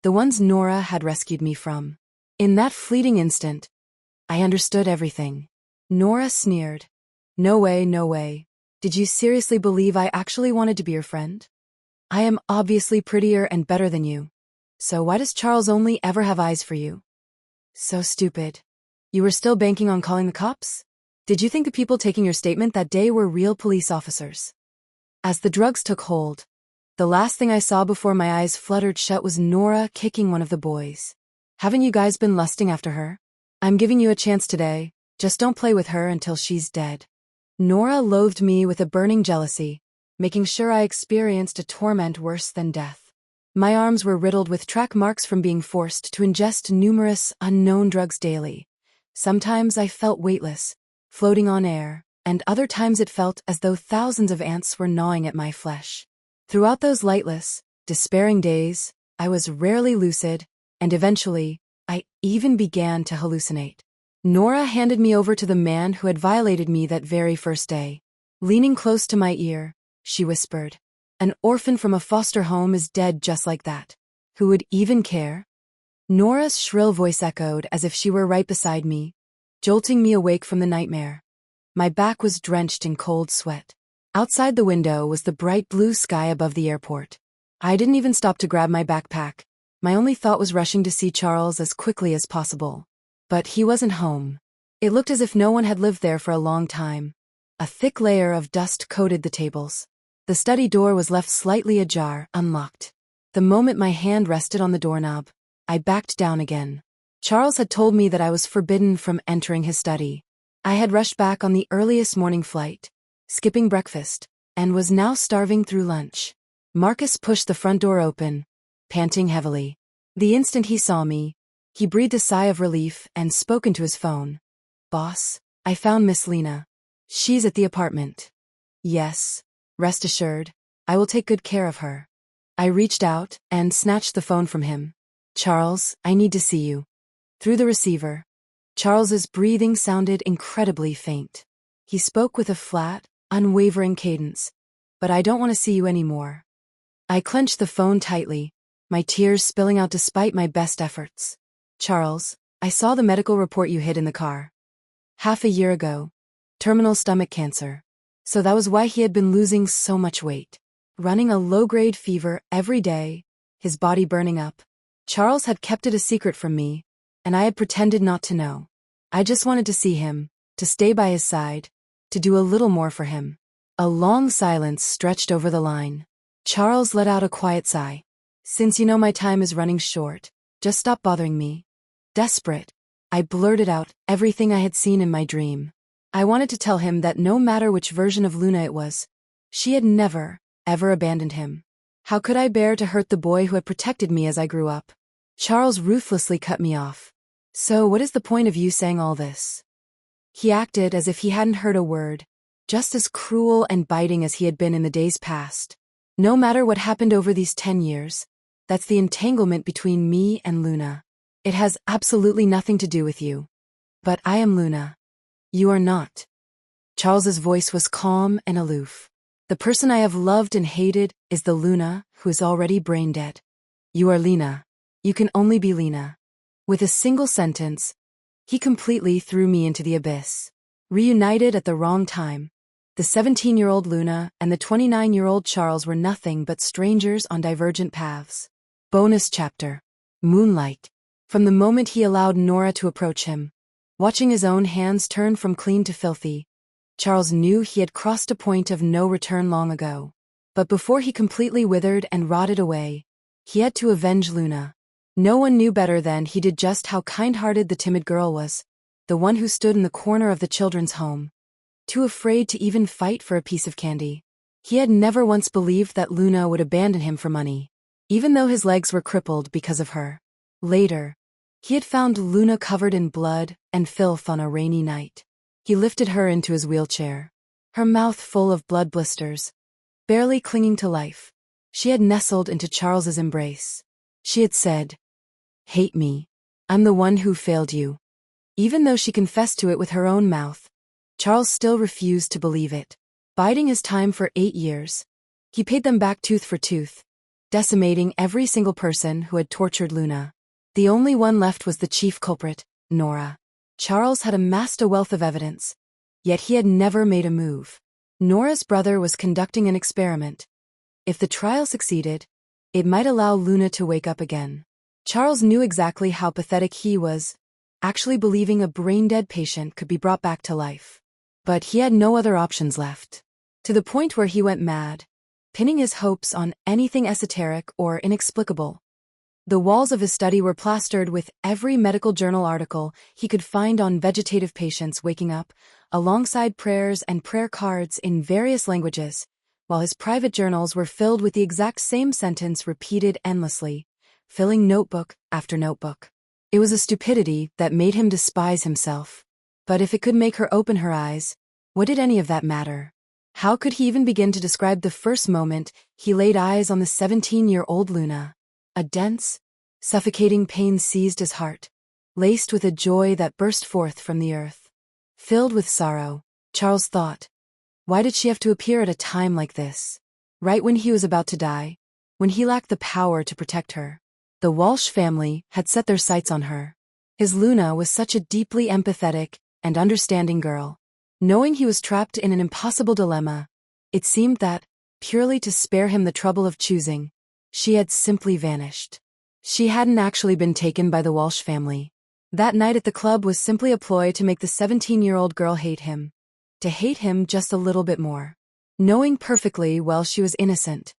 the ones Nora had rescued me from. In that fleeting instant, I understood everything. Nora sneered. "No way, no way. Did you seriously believe I actually wanted to be your friend? I am obviously prettier and better than you. So why does Charles only ever have eyes for you? So stupid. You were still banking on calling the cops? Did you think the people taking your statement that day were real police officers?" As the drugs took hold, the last thing I saw before my eyes fluttered shut was Nora kicking one of the boys. "Haven't you guys been lusting after her? I'm giving you a chance today, just don't play with her until she's dead." Nora loathed me with a burning jealousy, making sure I experienced a torment worse than death. My arms were riddled with track marks from being forced to ingest numerous unknown drugs daily. Sometimes I felt weightless, floating on air, and other times it felt as though thousands of ants were gnawing at my flesh. Throughout those lightless, despairing days, I was rarely lucid, and eventually, I even began to hallucinate. Nora handed me over to the man who had violated me that very first day. Leaning close to my ear, she whispered, "An orphan from a foster home is dead just like that. Who would even care?" Nora's shrill voice echoed as if she were right beside me, jolting me awake from the nightmare. My back was drenched in cold sweat. Outside the window was the bright blue sky above the airport. I didn't even stop to grab my backpack. My only thought was rushing to see Charles as quickly as possible. But he wasn't home. It looked as if no one had lived there for a long time. A thick layer of dust coated the tables. The study door was left slightly ajar, unlocked. The moment my hand rested on the doorknob, I backed down again. Charles had told me that I was forbidden from entering his study. I had rushed back on the earliest morning flight, skipping breakfast, and was now starving through lunch. Marcus pushed the front door open, panting heavily. The instant he saw me, he breathed a sigh of relief and spoke into his phone. "Boss, I found Miss Lena. She's at the apartment." "Yes, rest assured, I will take good care of her." I reached out and snatched the phone from him. "Charles, I need to see you." Through the receiver, Charles's breathing sounded incredibly faint. He spoke with a flat, unwavering cadence. "But I don't want to see you anymore." I clenched the phone tightly, my tears spilling out despite my best efforts. "Charles, I saw the medical report you hid in the car. Half a year ago. Terminal stomach cancer. So that was why he had been losing so much weight. Running a low-grade fever every day, his body burning up. Charles had kept it a secret from me, and I had pretended not to know. I just wanted to see him, to stay by his side, to do a little more for him. A long silence stretched over the line. Charles let out a quiet sigh. Since you know my time is running short, just stop bothering me. Desperate, I blurted out everything I had seen in my dream. I wanted to tell him that no matter which version of Luna it was, she had never, ever abandoned him. How could I bear to hurt the boy who had protected me as I grew up? Charles ruthlessly cut me off. So what is the point of you saying all this? He acted as if he hadn't heard a word, just as cruel and biting as he had been in the days past. No matter what happened over these 10 years, that's the entanglement between me and Luna. It has absolutely nothing to do with you. But I am Luna. You are not. Charles's voice was calm and aloof. The person I have loved and hated is the Luna who is already brain dead. You are Lena. You can only be Lena. With a single sentence, he completely threw me into the abyss. Reunited at the wrong time, the 17-year-old Luna and the 29-year-old Charles were nothing but strangers on divergent paths. Bonus chapter. Moonlight. From the moment he allowed Nora to approach him, watching his own hands turn from clean to filthy, Charles knew he had crossed a point of no return long ago. But before he completely withered and rotted away, he had to avenge Luna. No one knew better than he did just how kind-hearted the timid girl was, the one who stood in the corner of the children's home, too afraid to even fight for a piece of candy. He had never once believed that Luna would abandon him for money, even though his legs were crippled because of her. Later, he had found Luna covered in blood and filth on a rainy night. He lifted her into his wheelchair, her mouth full of blood blisters, barely clinging to life. She had nestled into Charles's embrace. She had said, "Hate me. I'm the one who failed you." Even though she confessed to it with her own mouth, Charles still refused to believe it. Biding his time for 8 years, he paid them back tooth for tooth, decimating every single person who had tortured Luna. The only one left was the chief culprit, Nora. Charles had amassed a wealth of evidence, yet he had never made a move. Nora's brother was conducting an experiment. If the trial succeeded, it might allow Luna to wake up again. Charles knew exactly how pathetic he was, actually believing a brain-dead patient could be brought back to life. But he had no other options left. To the point where he went mad, pinning his hopes on anything esoteric or inexplicable. The walls of his study were plastered with every medical journal article he could find on vegetative patients waking up, alongside prayers and prayer cards in various languages, while his private journals were filled with the exact same sentence repeated endlessly, filling notebook after notebook. It was a stupidity that made him despise himself. But if it could make her open her eyes, what did any of that matter? How could he even begin to describe the first moment he laid eyes on the 17-year-old Luna? A dense, suffocating pain seized his heart, laced with a joy that burst forth from the earth. Filled with sorrow, Charles thought, why did she have to appear at a time like this? Right when he was about to die, when he lacked the power to protect her. The Walsh family had set their sights on her. His Luna was such a deeply empathetic and understanding girl. Knowing he was trapped in an impossible dilemma, it seemed that, purely to spare him the trouble of choosing, she had simply vanished. She hadn't actually been taken by the Walsh family. That night at the club was simply a ploy to make the 17-year-old girl hate him. To hate him just a little bit more. Knowing perfectly well she was innocent,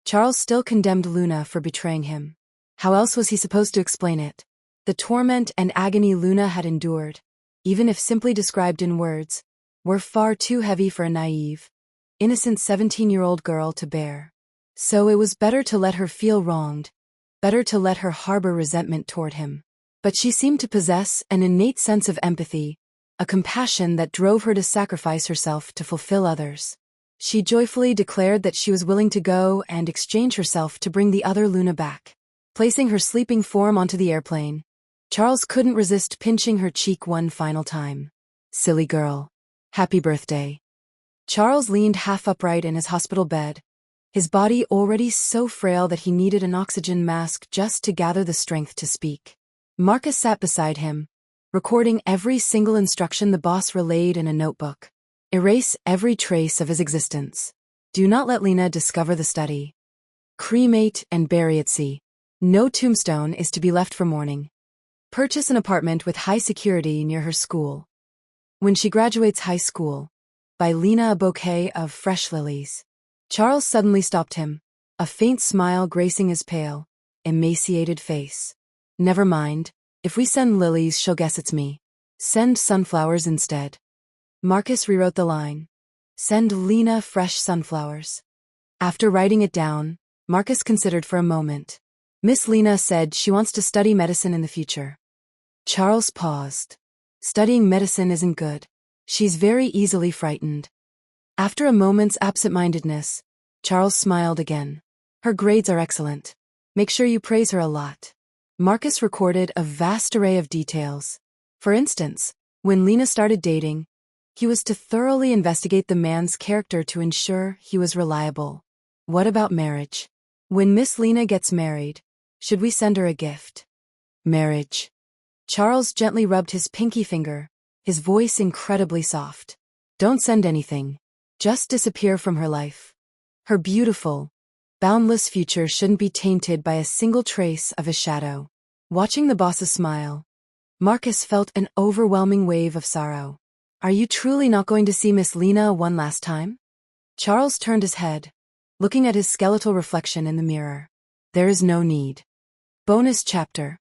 Charles still condemned Luna for betraying him. How else was he supposed to explain it? The torment and agony Luna had endured, even if simply described in words, were far too heavy for a naive, innocent 17-year-old girl to bear. So it was better to let her feel wronged, better to let her harbor resentment toward him. But she seemed to possess an innate sense of empathy, a compassion that drove her to sacrifice herself to fulfill others. She joyfully declared that she was willing to go and exchange herself to bring the other Luna back. Placing her sleeping form onto the airplane, Charles couldn't resist pinching her cheek one final time. Silly girl. Happy birthday. Charles leaned half upright in his hospital bed, his body already so frail that he needed an oxygen mask just to gather the strength to speak. Marcus sat beside him, recording every single instruction the boss relayed in a notebook. Erase every trace of his existence. Do not let Lena discover the study. Cremate and bury at sea. No tombstone is to be left for mourning. Purchase an apartment with high security near her school. When She Graduates High School, by Lena. A bouquet of fresh lilies. Charles suddenly stopped him, a faint smile gracing his pale, emaciated face. Never mind, if we send lilies she'll guess it's me. Send sunflowers instead. Marcus rewrote the line. Send Lena fresh sunflowers. After writing it down, Marcus considered for a moment. Miss Lena said she wants to study medicine in the future. Charles paused. Studying medicine isn't good. She's very easily frightened. After a moment's absent-mindedness, Charles smiled again. Her grades are excellent. Make sure you praise her a lot. Marcus recorded a vast array of details. For instance, when Lena started dating, he was to thoroughly investigate the man's character to ensure he was reliable. What about marriage? When Miss Lena gets married, should we send her a gift? Marriage. Charles gently rubbed his pinky finger, his voice incredibly soft. Don't send anything. Just disappear from her life. Her beautiful, boundless future shouldn't be tainted by a single trace of his shadow. Watching the boss's smile, Marcus felt an overwhelming wave of sorrow. Are you truly not going to see Miss Lena one last time? Charles turned his head, looking at his skeletal reflection in the mirror. There is no need. Bonus chapter.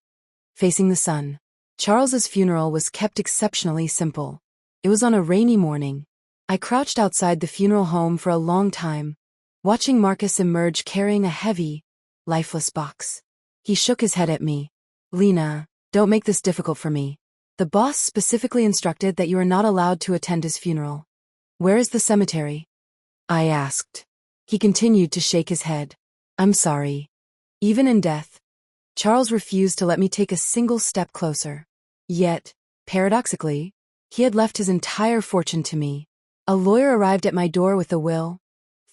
Facing the sun. Charles's funeral was kept exceptionally simple. It was on a rainy morning. I crouched outside the funeral home for a long time, watching Marcus emerge carrying a heavy, lifeless box. He shook his head at me. Lena, don't make this difficult for me. The boss specifically instructed that you are not allowed to attend his funeral. Where is the cemetery? I asked. He continued to shake his head. I'm sorry. Even in death, Charles refused to let me take a single step closer. Yet, paradoxically, he had left his entire fortune to me. A lawyer arrived at my door with a will,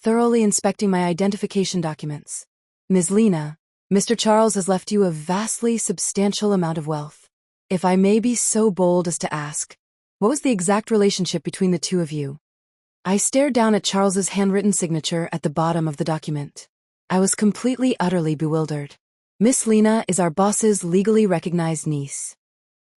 thoroughly inspecting my identification documents. Ms. Lena, Mr. Charles has left you a vastly substantial amount of wealth. If I may be so bold as to ask, what was the exact relationship between the two of you? I stared down at Charles's handwritten signature at the bottom of the document. I was completely, utterly bewildered. Miss Lena is our boss's legally recognized niece.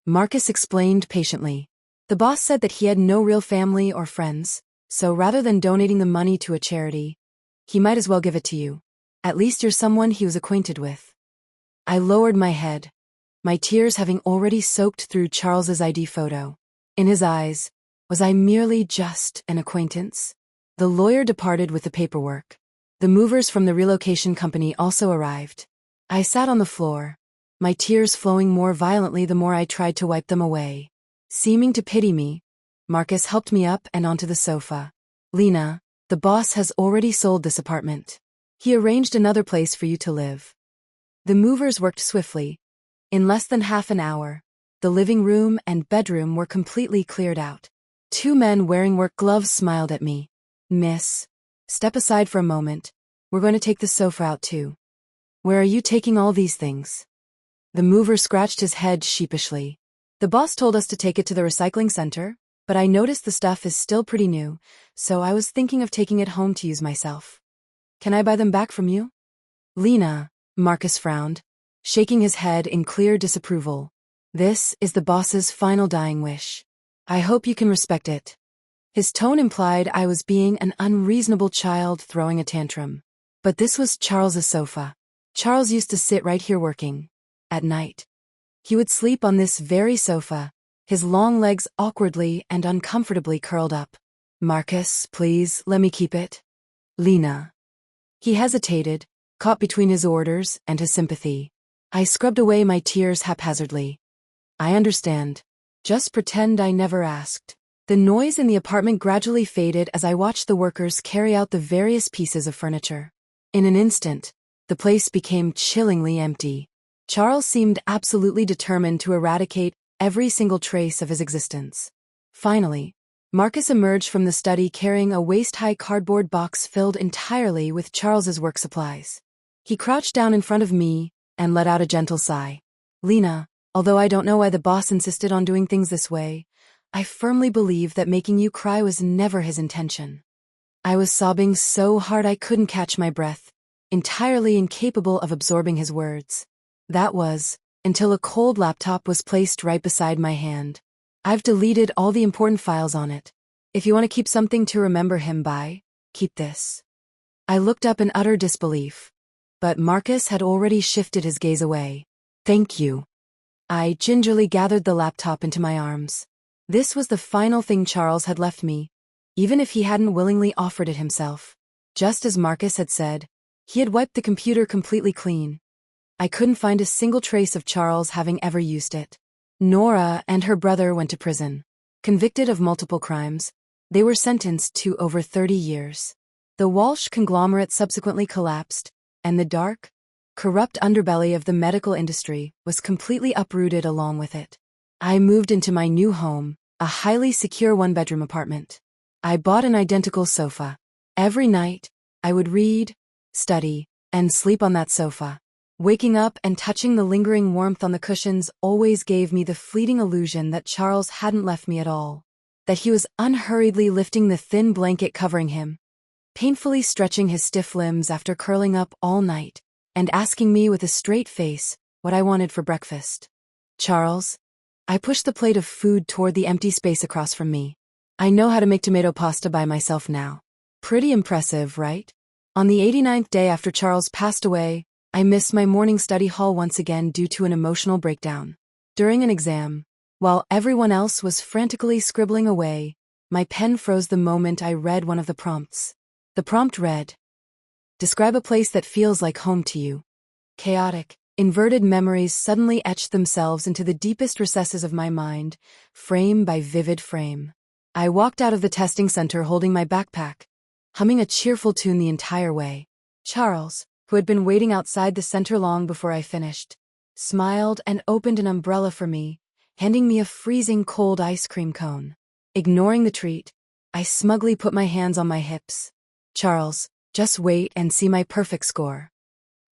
Marcus explained patiently. The boss said that he had no real family or friends, so rather than donating the money to a charity, he might as well give it to you. At least you're someone he was acquainted with. I lowered my head, my tears having already soaked through Charles's ID photo. In his eyes, was I merely just an acquaintance? The lawyer departed with the paperwork. The movers from the relocation company also arrived. I sat on the floor, my tears flowing more violently the more I tried to wipe them away. Seeming to pity me, Marcus helped me up and onto the sofa. Lena, the boss has already sold this apartment. He arranged another place for you to live. The movers worked swiftly. In less than half an hour, the living room and bedroom were completely cleared out. Two men wearing work gloves smiled at me. Miss, step aside for a moment. We're going to take the sofa out too. Where are you taking all these things? The mover scratched his head sheepishly. The boss told us to take it to the recycling center, but I noticed the stuff is still pretty new, so I was thinking of taking it home to use myself. Can I buy them back from you? Lena, Marcus frowned, shaking his head in clear disapproval. This is the boss's final dying wish. I hope you can respect it. His tone implied I was being an unreasonable child throwing a tantrum. But this was Charles's sofa. Charles used to sit right here working. At night, he would sleep on this very sofa, his long legs awkwardly and uncomfortably curled up. Marcus, please, let me keep it. Lena. He hesitated, caught between his orders and his sympathy. I scrubbed away my tears haphazardly. I understand. Just pretend I never asked. The noise in the apartment gradually faded as I watched the workers carry out the various pieces of furniture. In an instant, the place became chillingly empty. Charles seemed absolutely determined to eradicate every single trace of his existence. Finally, Marcus emerged from the study carrying a waist-high cardboard box filled entirely with Charles's work supplies. He crouched down in front of me and let out a gentle sigh. Lena, although I don't know why the boss insisted on doing things this way, I firmly believe that making you cry was never his intention. I was sobbing so hard I couldn't catch my breath, entirely incapable of absorbing his words. That was until a cold laptop was placed right beside my hand. I've deleted all the important files on it. If you want to keep something to remember him by, keep this. I looked up in utter disbelief. But Marcus had already shifted his gaze away. Thank you. I gingerly gathered the laptop into my arms. This was the final thing Charles had left me, even if he hadn't willingly offered it himself. Just as Marcus had said, he had wiped the computer completely clean. I couldn't find a single trace of Charles having ever used it. Nora and her brother went to prison. Convicted of multiple crimes, they were sentenced to over 30 years. The Walsh conglomerate subsequently collapsed, and the dark, corrupt underbelly of the medical industry was completely uprooted along with it. I moved into my new home, a highly secure one-bedroom apartment. I bought an identical sofa. Every night, I would read, study, and sleep on that sofa. Waking up and touching the lingering warmth on the cushions always gave me the fleeting illusion that Charles hadn't left me at all, that he was unhurriedly lifting the thin blanket covering him, painfully stretching his stiff limbs after curling up all night, and asking me with a straight face what I wanted for breakfast. Charles, I pushed the plate of food toward the empty space across from me. I know how to make tomato pasta by myself now. Pretty impressive, right? On the 89th day after Charles passed away, I missed my morning study hall once again due to an emotional breakdown. During an exam, while everyone else was frantically scribbling away, my pen froze the moment I read one of the prompts. The prompt read, "Describe a place that feels like home to you." Chaotic, inverted memories suddenly etched themselves into the deepest recesses of my mind, frame by vivid frame. I walked out of the testing center holding my backpack, humming a cheerful tune the entire way. Charles, who had been waiting outside the center long before I finished, smiled and opened an umbrella for me, handing me a freezing cold ice cream cone. Ignoring the treat, I smugly put my hands on my hips. Charles, just wait and see my perfect score.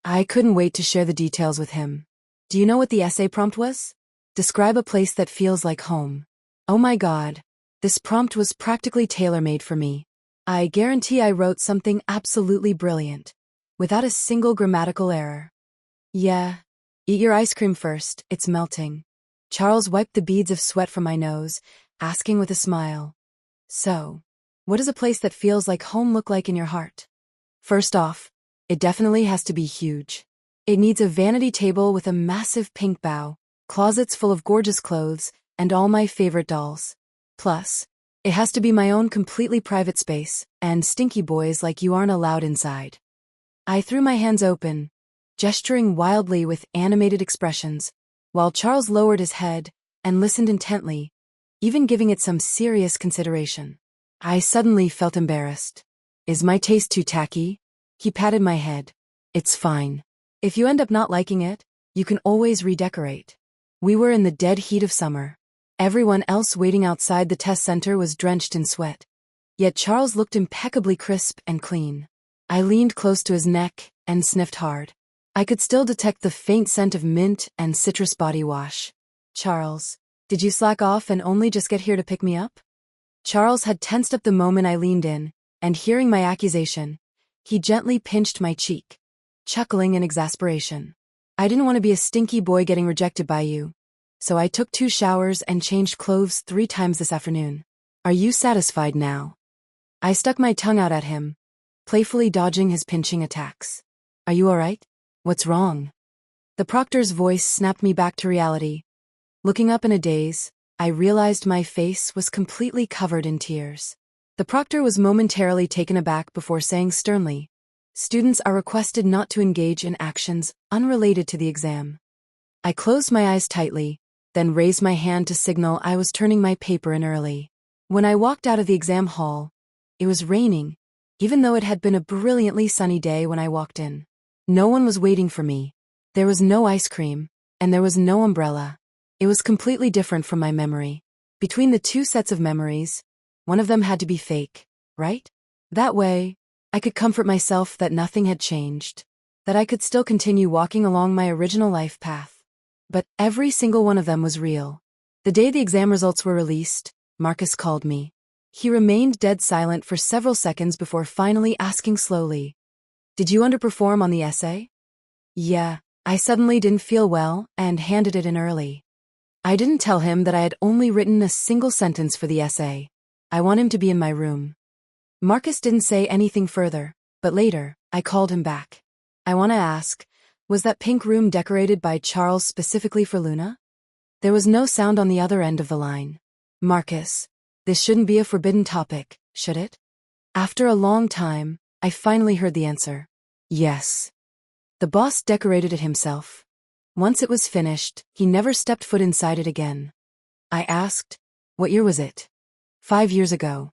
I couldn't wait to share the details with him. Do you know what the essay prompt was? Describe a place that feels like home. Oh my God, this prompt was practically tailor-made for me. I guarantee I wrote something absolutely brilliant, without a single grammatical error. Yeah, eat your ice cream first, it's melting. Charles wiped the beads of sweat from my nose, asking with a smile. So, what does a place that feels like home look like in your heart? First off, it definitely has to be huge. It needs a vanity table with a massive pink bow, closets full of gorgeous clothes, and all my favorite dolls. Plus, it has to be my own completely private space, and stinky boys like you aren't allowed inside. I threw my hands open, gesturing wildly with animated expressions, while Charles lowered his head and listened intently, even giving it some serious consideration. I suddenly felt embarrassed. Is my taste too tacky? He patted my head. It's fine. If you end up not liking it, you can always redecorate. We were in the dead heat of summer. Everyone else waiting outside the test center was drenched in sweat. Yet Charles looked impeccably crisp and clean. I leaned close to his neck and sniffed hard. I could still detect the faint scent of mint and citrus body wash. Charles, did you slack off and only just get here to pick me up? Charles had tensed up the moment I leaned in, and hearing my accusation, he gently pinched my cheek, chuckling in exasperation. I didn't want to be a stinky boy getting rejected by you, so I took 2 showers and changed clothes 3 times this afternoon. Are you satisfied now? I stuck my tongue out at him, playfully dodging his pinching attacks. Are you all right? What's wrong? The proctor's voice snapped me back to reality. Looking up in a daze, I realized my face was completely covered in tears. The proctor was momentarily taken aback before saying sternly, "Students are requested not to engage in actions unrelated to the exam." I closed my eyes tightly, then raised my hand to signal I was turning my paper in early. When I walked out of the exam hall, it was raining, even though it had been a brilliantly sunny day when I walked in. No one was waiting for me. There was no ice cream, and there was no umbrella. It was completely different from my memory. Between the 2 sets of memories, one of them had to be fake, right? That way, I could comfort myself that nothing had changed, that I could still continue walking along my original life path. But every single one of them was real. The day the exam results were released, Marcus called me. He remained dead silent for several seconds before finally asking slowly, "Did you underperform on the essay?" "Yeah," I suddenly didn't feel well and handed it in early. I didn't tell him that I had only written a single sentence for the essay. I want him to be in my room. Marcus didn't say anything further, but later, I called him back. I want to ask, was that pink room decorated by Charles specifically for Luna? There was no sound on the other end of the line. Marcus, this shouldn't be a forbidden topic, should it? After a long time, I finally heard the answer. Yes. The boss decorated it himself. Once it was finished, he never stepped foot inside it again. I asked, what year was it? 5 years ago.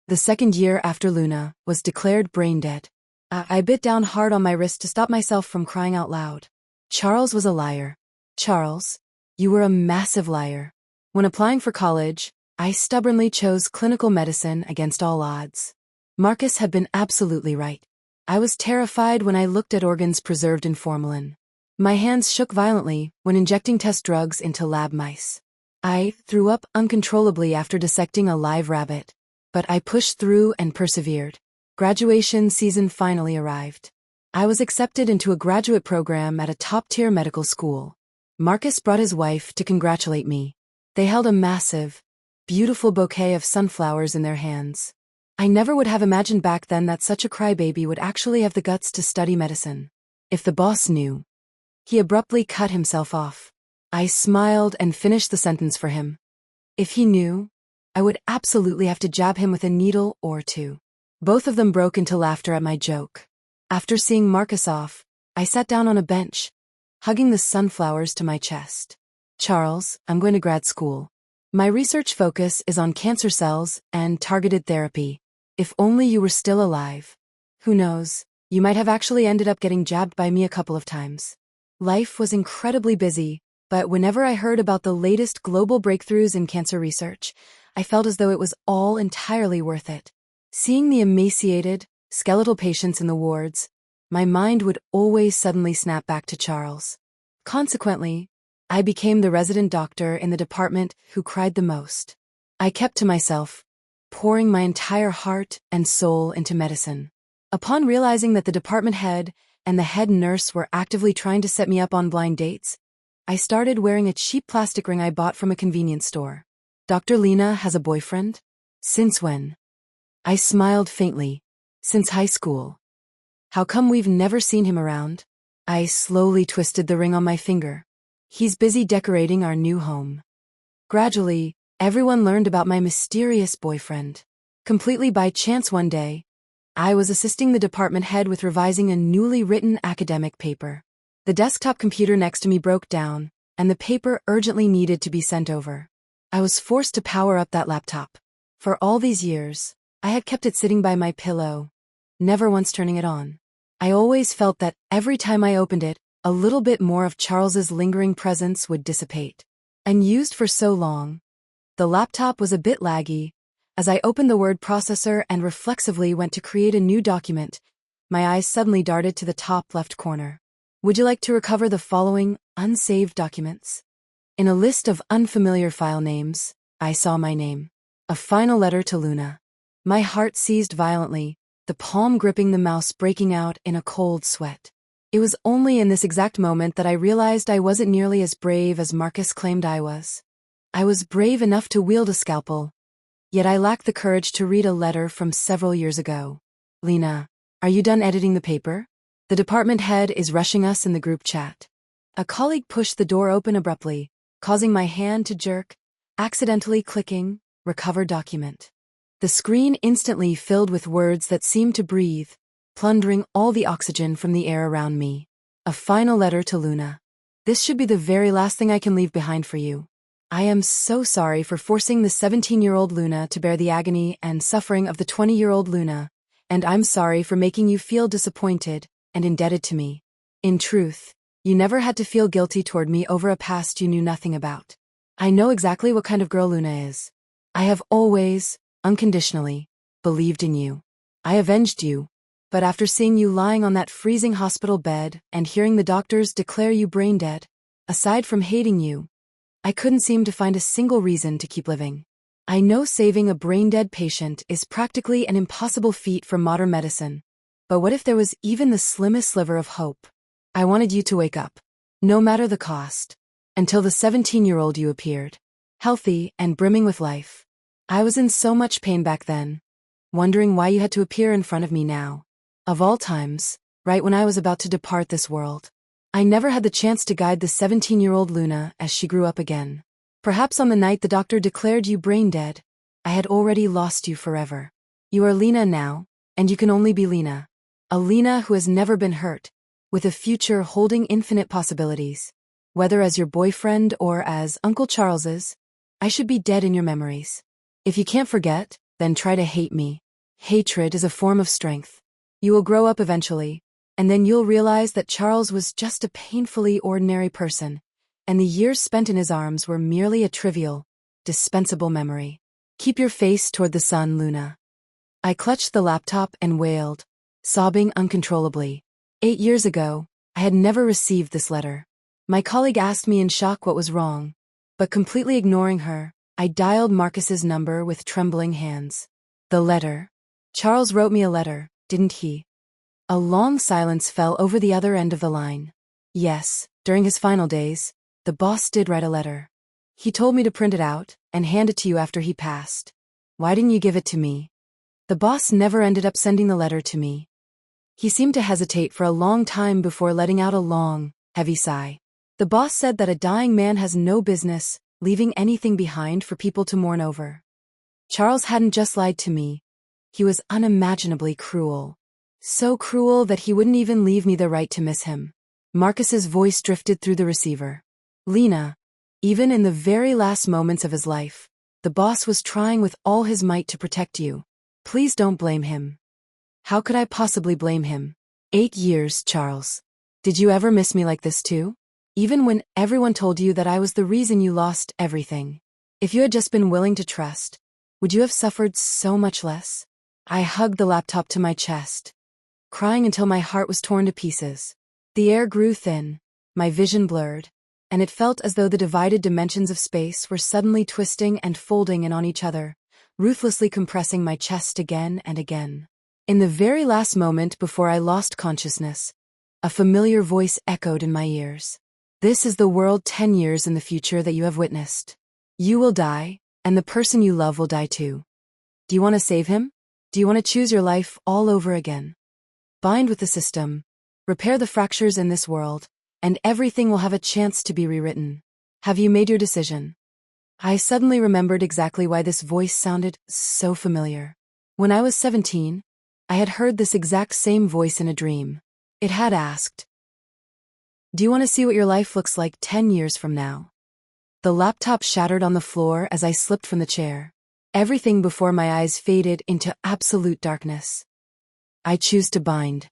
The second year after Luna was declared brain dead. I bit down hard on my wrist to stop myself from crying out loud. Charles was a liar. Charles, you were a massive liar. When applying for college, I stubbornly chose clinical medicine against all odds. Marcus had been absolutely right. I was terrified when I looked at organs preserved in formalin. My hands shook violently when injecting test drugs into lab mice. I threw up uncontrollably after dissecting a live rabbit. But I pushed through and persevered. Graduation season finally arrived. I was accepted into a graduate program at a top-tier medical school. Marcus brought his wife to congratulate me. They held a massive, beautiful bouquet of sunflowers in their hands. I never would have imagined back then that such a crybaby would actually have the guts to study medicine. If the boss knew. He abruptly cut himself off. I smiled and finished the sentence for him. If he knew, I would absolutely have to jab him with a needle or two. Both of them broke into laughter at my joke. After seeing Marcus off, I sat down on a bench, hugging the sunflowers to my chest. Charles, I'm going to grad school. My research focus is on cancer cells and targeted therapy. If only you were still alive. Who knows, you might have actually ended up getting jabbed by me a couple of times. Life was incredibly busy, but whenever I heard about the latest global breakthroughs in cancer research, I felt as though it was all entirely worth it. Seeing the emaciated, skeletal patients in the wards, my mind would always suddenly snap back to Charles. Consequently, I became the resident doctor in the department who cried the most. I kept to myself, pouring my entire heart and soul into medicine. Upon realizing that the department head and the head nurse were actively trying to set me up on blind dates, I started wearing a cheap plastic ring I bought from a convenience store. Dr. Lena has a boyfriend? Since when? I smiled faintly. Since high school. How come we've never seen him around? I slowly twisted the ring on my finger. He's busy decorating our new home. Gradually, everyone learned about my mysterious boyfriend. Completely by chance one day, I was assisting the department head with revising a newly written academic paper. The desktop computer next to me broke down, and the paper urgently needed to be sent over. I was forced to power up that laptop. For all these years, I had kept it sitting by my pillow, never once turning it on. I always felt that every time I opened it, a little bit more of Charles's lingering presence would dissipate. And used for so long, the laptop was a bit laggy. As I opened the word processor and reflexively went to create a new document, my eyes suddenly darted to the top left corner. Would you like to recover the following unsaved documents? In a list of unfamiliar file names, I saw my name. A final letter to Luna. My heart seized violently, the palm gripping the mouse breaking out in a cold sweat. It was only in this exact moment that I realized I wasn't nearly as brave as Marcus claimed I was. I was brave enough to wield a scalpel, yet I lacked the courage to read a letter from several years ago. Lena, are you done editing the paper? The department head is rushing us in the group chat. A colleague pushed the door open abruptly, causing my hand to jerk, accidentally clicking, recover document. The screen instantly filled with words that seemed to breathe, plundering all the oxygen from the air around me. A final letter to Luna. This should be the very last thing I can leave behind for you. I am so sorry for forcing the 17-year-old Luna to bear the agony and suffering of the 20-year-old Luna, and I'm sorry for making you feel disappointed and indebted to me. In truth, you never had to feel guilty toward me over a past you knew nothing about. I know exactly what kind of girl Luna is. I have always, unconditionally, believed in you. I avenged you, but after seeing you lying on that freezing hospital bed and hearing the doctors declare you brain dead, aside from hating you, I couldn't seem to find a single reason to keep living. I know saving a brain-dead patient is practically an impossible feat for modern medicine, but what if there was even the slimmest sliver of hope? I wanted you to wake up. no matter the cost. Until the 17-year-old you appeared. Healthy and brimming with life. I was in so much pain back then, wondering why you had to appear in front of me now. Of all times, right when I was about to depart this world. I never had the chance to guide the 17-year-old Luna as she grew up again. Perhaps on the night the doctor declared you brain dead, I had already lost you forever. You are Lena now, and you can only be Lena. A Lena who has never been hurt, with a future holding infinite possibilities. Whether as your boyfriend or as Uncle Charles's, I should be dead in your memories. If you can't forget, then try to hate me. Hatred is a form of strength. You will grow up eventually, and then you'll realize that Charles was just a painfully ordinary person, and the years spent in his arms were merely a trivial, dispensable memory. Keep your face toward the sun, Luna. I clutched the laptop and wailed, sobbing uncontrollably. 8 years ago, I had never received this letter. My colleague asked me in shock what was wrong, but completely ignoring her, I dialed Marcus's number with trembling hands. The letter. Charles wrote me a letter, didn't he? A long silence fell over the other end of the line. Yes, during his final days, the boss did write a letter. He told me to print it out and hand it to you after he passed. Why didn't you give it to me? The boss never ended up sending the letter to me. He seemed to hesitate for a long time before letting out a long, heavy sigh. The boss said that a dying man has no business leaving anything behind for people to mourn over. Charles hadn't just lied to me. He was unimaginably cruel. So cruel that he wouldn't even leave me the right to miss him. Marcus's voice drifted through the receiver. Lena, even in the very last moments of his life, the boss was trying with all his might to protect you. Please don't blame him. How could I possibly blame him? 8 years, Charles. Did you ever miss me like this too? Even when everyone told you that I was the reason you lost everything. If you had just been willing to trust, would you have suffered so much less? I hugged the laptop to my chest, crying until my heart was torn to pieces. The air grew thin, my vision blurred, and it felt as though the divided dimensions of space were suddenly twisting and folding in on each other, ruthlessly compressing my chest again and again. In the very last moment before I lost consciousness, a familiar voice echoed in my ears. This is the world 10 years in the future that you have witnessed. You will die, and the person you love will die too. Do you want to save him? Do you want to choose your life all over again? Bind with the system, repair the fractures in this world, and everything will have a chance to be rewritten. Have you made your decision? I suddenly remembered exactly why this voice sounded so familiar. When I was 17, I had heard this exact same voice in a dream. It had asked, "Do you want to see what your life looks like 10 years from now?" The laptop shattered on the floor as I slipped from the chair. Everything before my eyes faded into absolute darkness. I choose to bind.